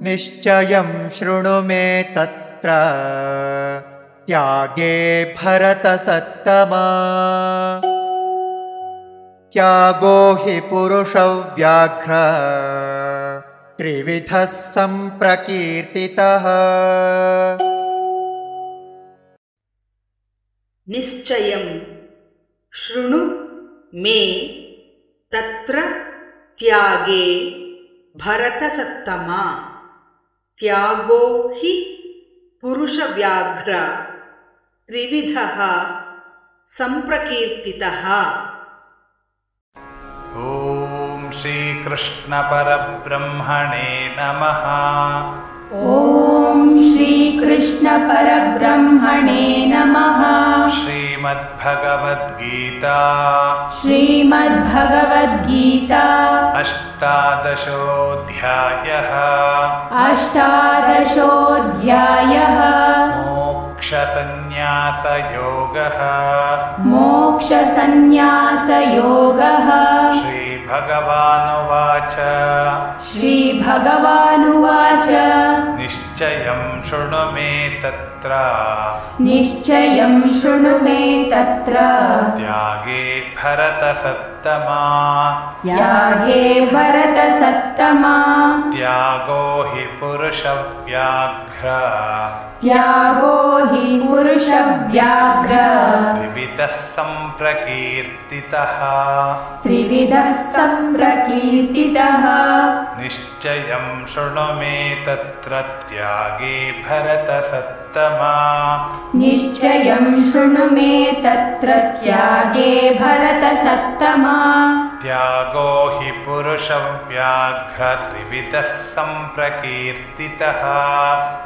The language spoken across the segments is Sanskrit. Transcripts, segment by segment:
निश्चयं शृणु मे तत्र त्यागे भरतसत्तमा। त्यागो हि पुरुषव्याघ्र त्रिविधः सम्प्रकीर्तितः। निश्चयं शृणु मे तत्र त्यागे भरतसत्तमा। त्यागो हि पुरुषव्याघ्र त्रिविधः सम्प्रकीर्तितः। ॐ श्रीकृष्ण परब्रह्मणे नमः। ॐ श्रीकृष्ण परब्रह्मणे नमः। श्रीमद्भगवद्गीता श्रीमद्भगवद्गीता अष्टादशोऽध्यायः। अष्टादशोऽध्यायः। मोक्षसंन्यासयोगः। मोक्षसंन्यासयोगः। श्रीभगवानुवाच श्रीभगवानुवाच निश्चयं शृणु मे तत्र निश्चयं शृणु मे तत्र त्यागे भरतसत्तमा। त्यागे भरतसत्तमा। त्यागो हि पुरुषव्याघ्र त्यागो हि पुरुषव्याघ्र त्रिविधः सम्प्रकीर्तितः। त्रिविधः सम्प्रकीर्तितः। निश्चयं शृणु मे तत्र त्यागे भरतसत्तमा। निश्चयं शृणु मे तत्र त्यागे भरतसत्तमा। त्यागो हि पुरुषव्याघ्र त्रिविधः सम्प्रकीर्तितः।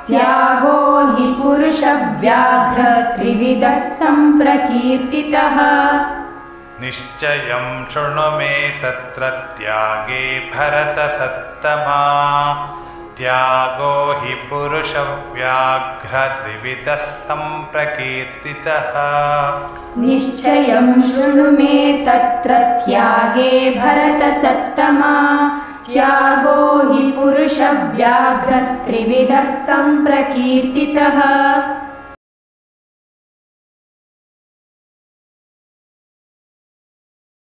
त्यागो हि पुरुषव्याघ्र त्रिविधः सम्प्रकीर्तितः। निश्चयं शृणु मे तत्र त्यागे भरतसत्तमा। त्यागो हि पुरुषव्याघ्र त्रिविधः सम्प्रकीर्तितः। निश्चयं शृणु मे तत्र त्यागे भरतसत्तमा। त्यागो हि पुरुषव्याघ्र त्रिविधः सम्प्रकीर्तितः।